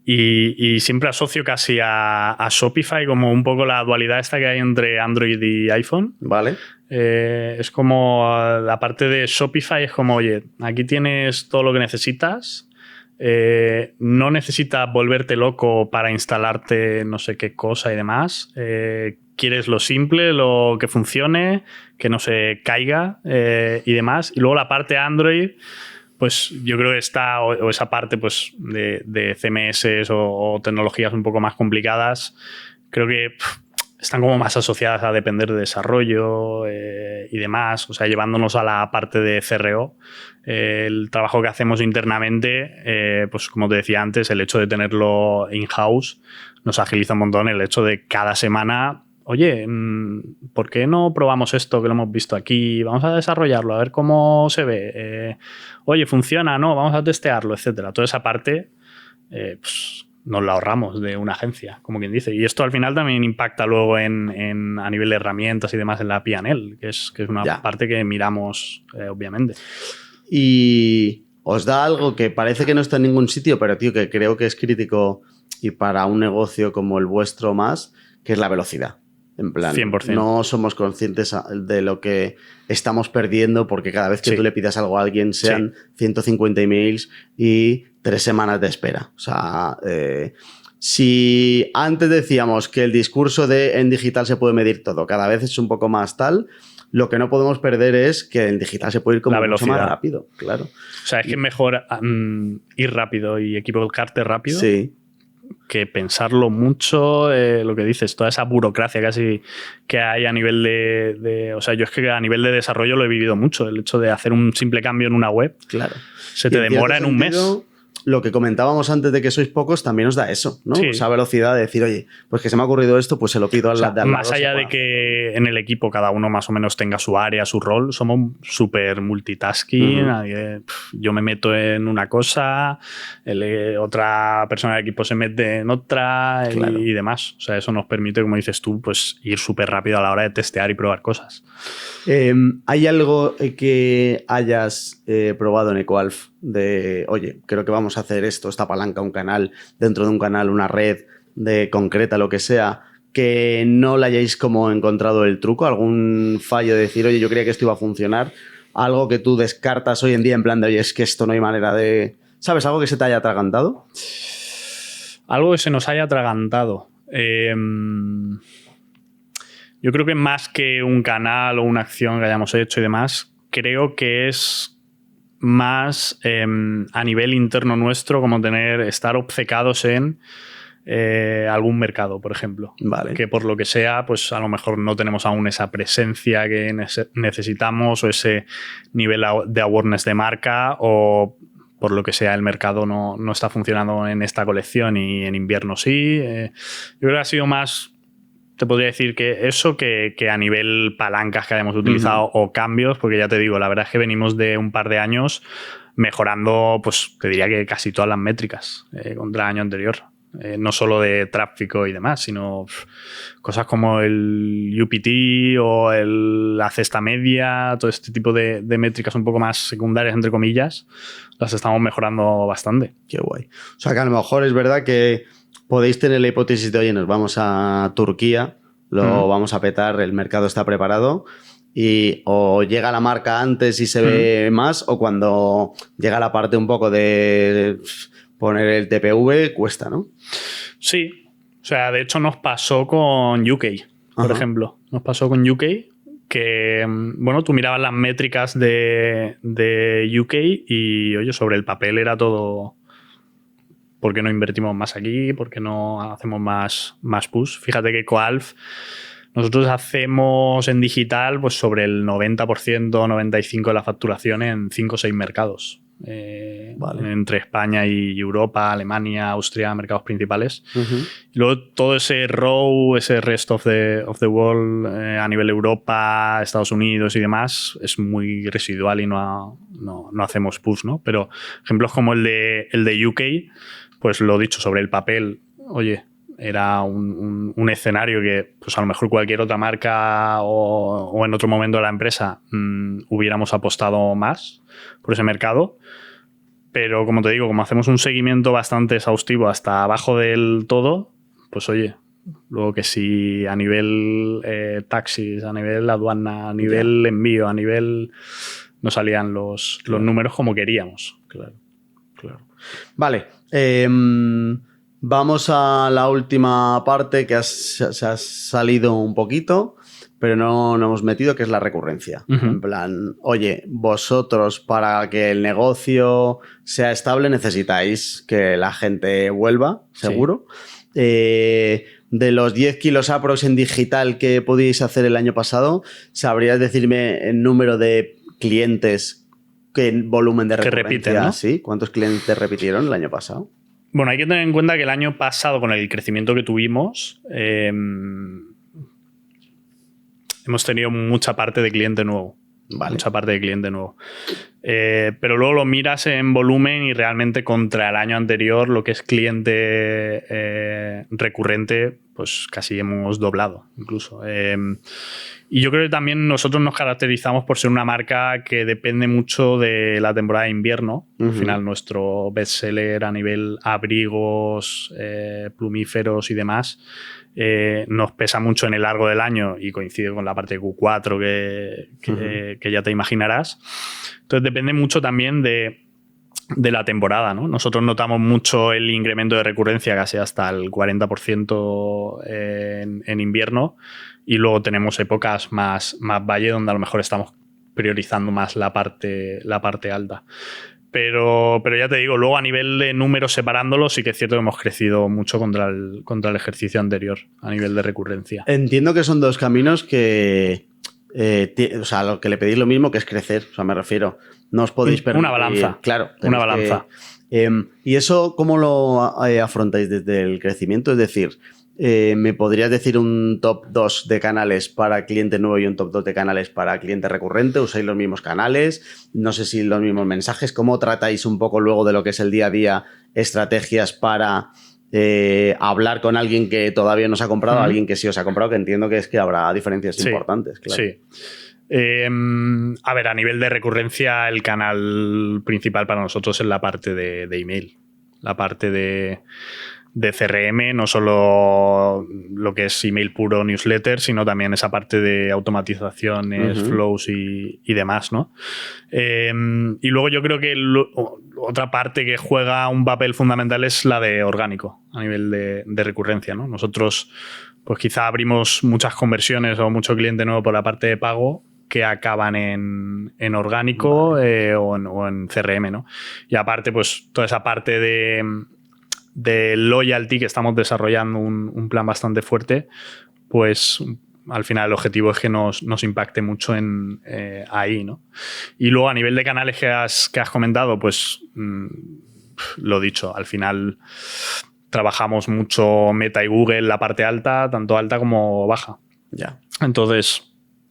Y siempre asocio casi a Shopify como un poco la dualidad esta que hay entre Android y iPhone. Vale. Es como, la parte de Shopify es como, oye, aquí tienes todo lo que necesitas. No necesitas volverte loco para instalarte no sé qué cosa y demás. Quieres lo simple, lo que funcione, que no se caiga y demás. Y luego la parte Android, pues yo creo que está, o esa parte pues, de CMS o tecnologías un poco más complicadas, creo que están como más asociadas a depender de desarrollo y demás, o sea, llevándonos a la parte de CRO. El trabajo que hacemos internamente, pues como te decía antes, el hecho de tenerlo in-house nos agiliza un montón. El hecho de cada semana, oye, ¿por qué no probamos esto que lo hemos visto aquí? Vamos a desarrollarlo, a ver cómo se ve. Oye, ¿funciona? No, vamos a testearlo, etcétera. Toda esa parte, pues nos la ahorramos de una agencia, como quien dice. Y esto al final también impacta luego a nivel de herramientas y demás en la P&L, que es una parte que miramos, obviamente. Y os da algo que parece que no está en ningún sitio, pero tío, que creo que es crítico y para un negocio como el vuestro más, que es la velocidad. En plan, 100%. No somos conscientes de lo que estamos perdiendo porque cada vez que tú le pidas algo a alguien sean 150 emails y 3 semanas de espera. O sea, si antes decíamos que el discurso de en digital se puede medir todo, cada vez es un poco más tal, lo que no podemos perder es que en digital se puede ir como mucho más rápido. Claro. O sea, es que es mejor ir rápido y equivocarte rápido. Sí. Que pensarlo mucho, lo que dices, toda esa burocracia casi que hay a nivel de... O sea, yo es que a nivel de desarrollo lo he vivido mucho, el hecho de hacer un simple cambio en una web. Claro. Se te demora en un mes. Lo que comentábamos antes de que sois pocos también os da eso, ¿no? Sí. Esa velocidad de decir, oye, pues que se me ha ocurrido esto, pues se lo pido al de al lado. Más allá de que en el equipo cada uno más o menos tenga su área, su rol, somos súper multitasking. Yo me meto en una cosa, otra persona del equipo se mete en otra y demás. O sea, eso nos permite, como dices tú, pues ir súper rápido a la hora de testear y probar cosas. ¿Hay algo que hayas probado en Ecoalf de, oye, creo que vamos a hacer esto, esta palanca, un canal, dentro de un canal, una red de concreta, lo que sea, que no le hayáis como encontrado el truco? ¿Algún fallo de decir, oye, yo creía que esto iba a funcionar? ¿Algo que tú descartas hoy en día en plan de, oye, es que esto no hay manera de... ¿Sabes? ¿Algo que se te haya atragantado? Algo que se nos haya atragantado. Yo creo que más que un canal o una acción que hayamos hecho y demás, creo que es más a nivel interno nuestro, como estar obcecados en algún mercado, por ejemplo. Vale. Que por lo que sea, pues a lo mejor no tenemos aún esa presencia que necesitamos o ese nivel de awareness de marca, o por lo que sea el mercado no está funcionando en esta colección y en invierno sí. Yo creo que ha sido más... Te podría decir que eso que a nivel palancas que hayamos utilizado o cambios, porque ya te digo, la verdad es que venimos de un par de años mejorando, pues te diría que casi todas las métricas contra el año anterior. No solo de tráfico y demás, sino cosas como el UPT o la cesta media, todo este tipo de métricas un poco más secundarias, entre comillas, las estamos mejorando bastante. Qué guay. O sea que a lo mejor es verdad que podéis tener la hipótesis de, oye, nos vamos a Turquía, lo vamos a petar, el mercado está preparado, y o llega la marca antes y se ve más, o cuando llega la parte un poco de poner el TPV, cuesta, ¿no? Sí. O sea, de hecho nos pasó con UK, por ejemplo. Nos pasó con UK que, bueno, tú mirabas las métricas de UK y, oye, sobre el papel era todo... ¿Por qué no invertimos más aquí? ¿Por qué no hacemos más push? Fíjate que Coalf, nosotros hacemos en digital pues sobre el 90%, 95% de la facturación en 5 o 6 mercados. Entre España y Europa, Alemania, Austria, mercados principales. Y luego todo ese row, ese rest of the world a nivel Europa, Estados Unidos y demás es muy residual y no hacemos push, ¿no? Pero ejemplos como el de UK, pues lo dicho, sobre el papel, oye, era un escenario que pues a lo mejor cualquier otra marca o en otro momento de la empresa hubiéramos apostado más por ese mercado, Pero como te digo, como hacemos un seguimiento bastante exhaustivo hasta abajo del todo, pues oye, luego que si a nivel taxis, a nivel aduana, a nivel envío, a nivel... no salían los números como queríamos. Claro. Vale. Vamos a la última parte que se ha salido un poquito, pero no hemos metido, que es la recurrencia. En plan, oye, vosotros para que el negocio sea estable necesitáis que la gente vuelva, seguro. Sí. De los 10 kilos aprox en digital que podíais hacer el año pasado, ¿sabrías decirme el número de clientes, qué volumen de recurrencia? Que repiten, ¿no? Sí, ¿cuántos clientes repitieron el año pasado? Bueno, hay que tener en cuenta que el año pasado, con el crecimiento que tuvimos, hemos tenido mucha parte de cliente nuevo. Vale. Mucha parte de cliente nuevo. Pero luego lo miras en volumen y realmente contra el año anterior, lo que es cliente recurrente, pues casi hemos doblado incluso. Y yo creo que también nosotros nos caracterizamos por ser una marca que depende mucho de la temporada de invierno. Al final, nuestro bestseller a nivel abrigos, plumíferos y demás, nos pesa mucho en el largo del año y coincide con la parte de Q4 que ya te imaginarás. Entonces depende mucho también de la temporada, ¿no? Nosotros notamos mucho el incremento de recurrencia, casi hasta el 40% en invierno, y luego tenemos épocas más valle donde a lo mejor estamos priorizando más la parte alta. Pero ya te digo, luego a nivel de números separándolos, sí que es cierto que hemos crecido mucho contra el ejercicio anterior a nivel de recurrencia. Entiendo que son dos caminos que... o sea, lo que le pedís lo mismo, que es crecer. O sea, me refiero, no os podéis permitir... Una balanza. Claro. Una balanza. ¿Y eso cómo lo afrontáis desde el crecimiento? Es decir, ¿me podrías decir un top 2 de canales para cliente nuevo y un top 2 de canales para cliente recurrente? ¿Usáis los mismos canales? No sé si los mismos mensajes. ¿Cómo tratáis un poco luego de lo que es el día a día estrategias para hablar con alguien que todavía no se ha comprado, alguien que sí os ha comprado? Que entiendo que es que habrá diferencias importantes. Claro. Sí. A ver, a nivel de recurrencia, el canal principal para nosotros es la parte de email. La parte de CRM, no solo lo que es email puro, newsletter, sino también esa parte de automatizaciones, flows y demás, ¿no? Y luego yo creo que otra parte que juega un papel fundamental es la de orgánico, a nivel de recurrencia, ¿no? Nosotros, pues quizá abrimos muchas conversiones o mucho cliente nuevo por la parte de pago que acaban en orgánico, vale, o en CRM, ¿no? Y aparte, pues toda esa parte de loyalty que estamos desarrollando un plan bastante fuerte, pues al final el objetivo es que nos impacte mucho ahí, ¿no? Y luego a nivel de canales que has comentado, pues lo dicho, al final trabajamos mucho Meta y Google, la parte alta, tanto alta como baja. Ya. Entonces,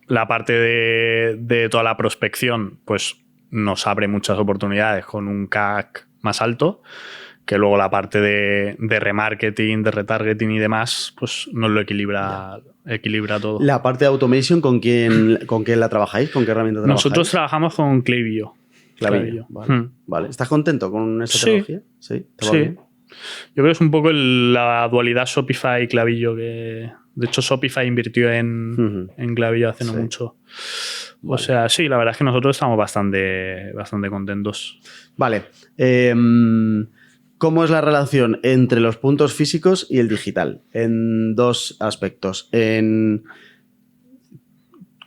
la parte de toda la prospección, pues nos abre muchas oportunidades con un CAC más alto, que luego la parte de remarketing, de retargeting y demás, pues nos lo equilibra todo. La parte de automation, ¿con quién la trabajáis? ¿Con qué herramienta trabajáis? Nosotros trabajamos con Klaviyo. Vale. Vale. ¿Estás contento con esta tecnología? Sí. ¿Te va bien? Yo creo que es un poco la dualidad Shopify y Klaviyo, que de hecho Shopify invirtió en Klaviyo hace no mucho. O sea, sí, la verdad es que nosotros estamos bastante contentos. Vale. ¿Cómo es la relación entre los puntos físicos y el digital? En dos aspectos.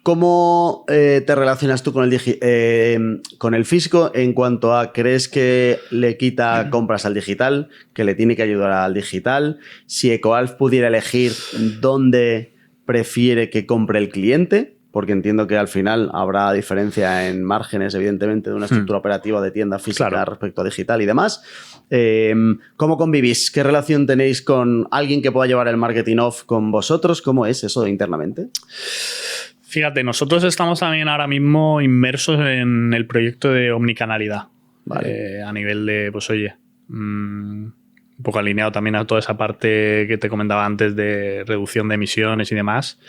¿Cómo te relacionas tú con el físico en cuanto a crees que le quita compras al digital, que le tiene que ayudar al digital? Si Ecoalf pudiera elegir dónde prefiere que compre el cliente, porque entiendo que al final habrá diferencia en márgenes, evidentemente, de una estructura operativa de tienda física respecto a digital y demás. ¿Cómo convivís? ¿Qué relación tenéis con alguien que pueda llevar el marketing off con vosotros? ¿Cómo es eso internamente? Fíjate, nosotros estamos también ahora mismo inmersos en el proyecto de omnicanalidad. Vale. A nivel de, pues oye, un poco alineado también a toda esa parte que te comentaba antes de reducción de emisiones y demás.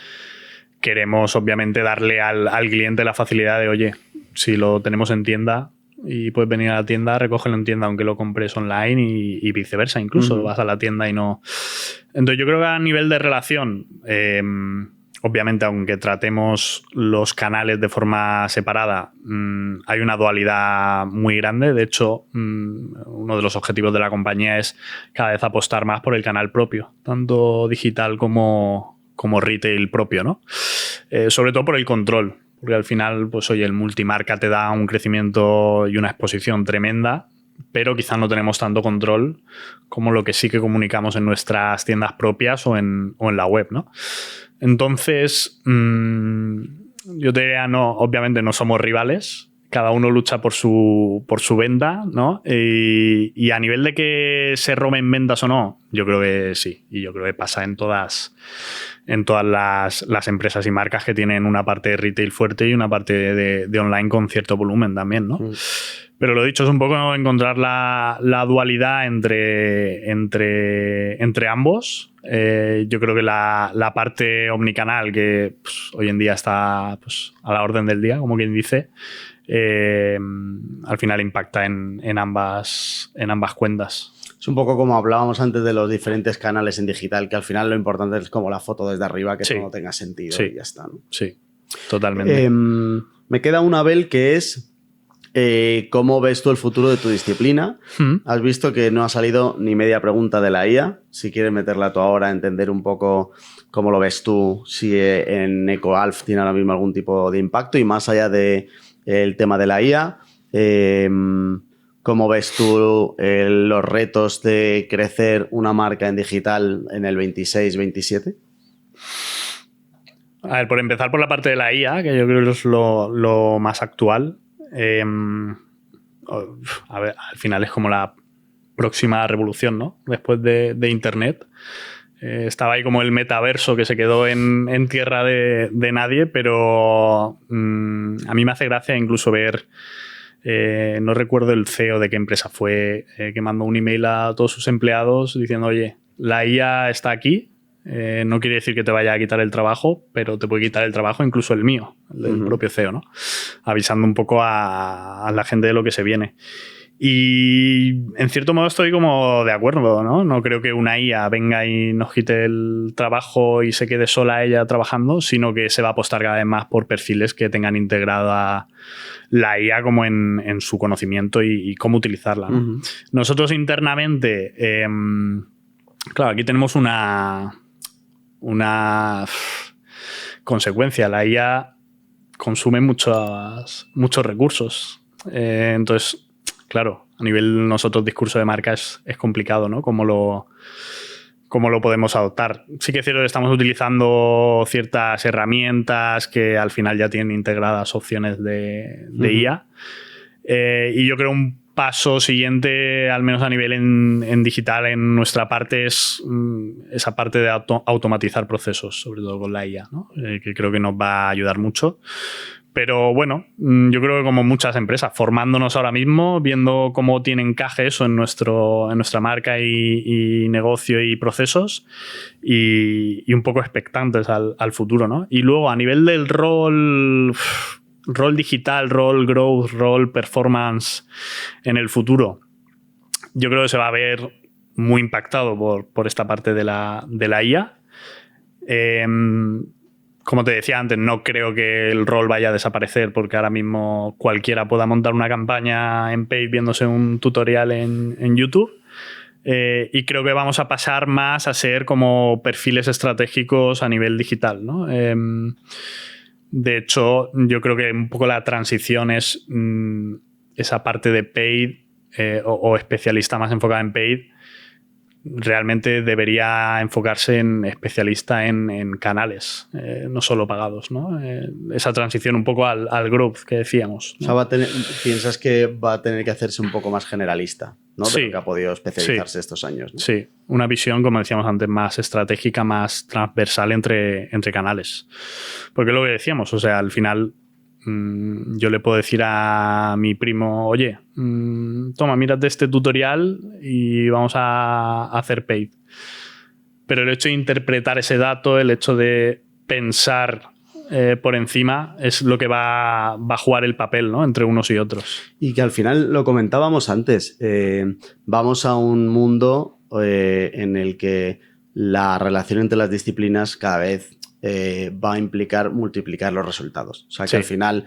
Queremos, obviamente, darle al cliente la facilidad de, oye, si lo tenemos en tienda, y puedes venir a la tienda, recógelo en tienda aunque lo compres online y viceversa, incluso vas a la tienda y no... Entonces yo creo que a nivel de relación, obviamente aunque tratemos los canales de forma separada, hay una dualidad muy grande. De hecho, uno de los objetivos de la compañía es cada vez apostar más por el canal propio, tanto digital como retail propio, ¿no? Sobre todo por el control. Porque al final, pues oye, el multimarca te da un crecimiento y una exposición tremenda, pero quizás no tenemos tanto control como lo que sí que comunicamos en nuestras tiendas propias o en la web, ¿no? Entonces, yo te diría, no, obviamente no somos rivales, cada uno lucha por su venta, ¿no? Y a nivel de que se roben ventas o no, yo creo que sí, y yo creo que pasa en todas las empresas y marcas que tienen una parte de retail fuerte y una parte de online con cierto volumen también, ¿no? Pero lo dicho, es un poco encontrar la dualidad entre ambos. Yo creo que la parte omnicanal, que pues, hoy en día está pues, a la orden del día, como quien dice, al final impacta en ambas cuentas. Es un poco como hablábamos antes de los diferentes canales en digital, que al final lo importante es como la foto desde arriba, que todo tenga sentido y ya está, ¿no? Sí, totalmente. Me queda una, Abel, que es ¿cómo ves tú el futuro de tu disciplina? Has visto que no ha salido ni media pregunta de la IA. Si quieres meterla tú ahora, entender un poco cómo lo ves tú, si en EcoAlf tiene ahora mismo algún tipo de impacto y más allá del tema de la IA, ¿cómo ves tú los retos de crecer una marca en digital en el 26-27? A ver, por empezar por la parte de la IA, que yo creo que es lo más actual. A ver, al final es como la próxima revolución, ¿no? Después de Internet. Estaba ahí como el metaverso que se quedó en tierra de nadie, pero a mí me hace gracia incluso ver... no recuerdo el CEO de qué empresa fue, que mandó un email a todos sus empleados diciendo, oye, la IA está aquí, no quiere decir que te vaya a quitar el trabajo, pero te puede quitar el trabajo, incluso el mío, el del propio CEO, ¿no? Avisando un poco a la gente de lo que se viene. Y en cierto modo estoy como de acuerdo, ¿no? No creo que una IA venga y nos quite el trabajo y se quede sola ella trabajando, sino que se va a apostar cada vez más por perfiles que tengan integrada la IA como en su conocimiento y cómo utilizarla, ¿no? Nosotros internamente, claro, aquí tenemos una consecuencia. La IA consume muchos recursos. Entonces, claro, a nivel nosotros discurso de marca es complicado, ¿no? ¿Cómo lo podemos adoptar? Sí que es cierto que estamos utilizando ciertas herramientas que al final ya tienen integradas opciones de IA. Y yo creo un paso siguiente, al menos a nivel en digital, en nuestra parte, es esa parte de automatizar procesos, sobre todo con la IA, ¿no? Que creo que nos va a ayudar mucho. Pero bueno, yo creo que como muchas empresas, formándonos ahora mismo, viendo cómo tiene encaje eso en nuestra marca y negocio y procesos y un poco expectantes al futuro, ¿no? Y luego a nivel del rol digital, rol growth, rol performance en el futuro, yo creo que se va a ver muy impactado por esta parte de la IA. Como te decía antes, no creo que el rol vaya a desaparecer porque ahora mismo cualquiera pueda montar una campaña en paid viéndose un tutorial en YouTube. Y creo que vamos a pasar más a ser como perfiles estratégicos a nivel digital, ¿no? De hecho, yo creo que un poco la transición es esa parte de paid o especialista más enfocada en paid. Realmente debería enfocarse en especialista en canales, no solo pagados, ¿no? Esa transición un poco al growth que decíamos, ¿no? O sea, piensas que va a tener que hacerse un poco más generalista, ¿no? Sí. De lo que ha podido especializarse estos años, ¿no? Sí, una visión, como decíamos antes, más estratégica, más transversal entre canales. Porque lo que decíamos, o sea, al final yo le puedo decir a mi primo, oye, toma, mírate este tutorial y vamos a hacer paid. Pero el hecho de interpretar ese dato, el hecho de pensar por encima es lo que va a jugar el papel, ¿no? Entre unos y otros. Y que al final, lo comentábamos antes, vamos a un mundo en el que la relación entre las disciplinas cada vez va a implicar multiplicar los resultados. O sea que al final,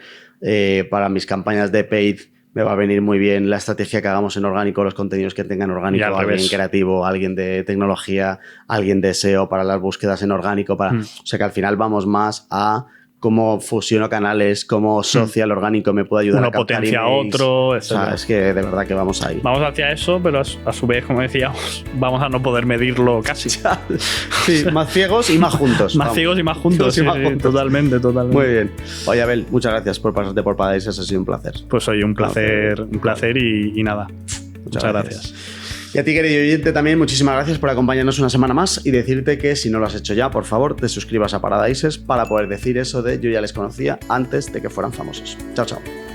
para mis campañas de paid, me va a venir muy bien la estrategia que hagamos en orgánico, los contenidos que tengan orgánico, alguien creativo, alguien de tecnología, alguien de SEO para las búsquedas en orgánico. O sea que al final vamos más a cómo fusiono canales, cómo social orgánico me puede ayudar uno a captar potencia a emails. otro, etc. O sea, es que de verdad que vamos ahí. Vamos hacia eso, pero a su vez, como decíamos, vamos a no poder medirlo casi. Sí, más ciegos y más juntos. Más ciegos y más juntos, sí, totalmente. Muy bien. Oye, Abel, muchas gracias por pasarte por Paradises, ha sido un placer. Pues oye, un placer y nada. Muchas gracias. Y a ti, querido oyente, también muchísimas gracias por acompañarnos una semana más y decirte que si no lo has hecho ya, por favor, te suscribas a Paradises para poder decir eso de yo ya les conocía antes de que fueran famosos. Chao, chao.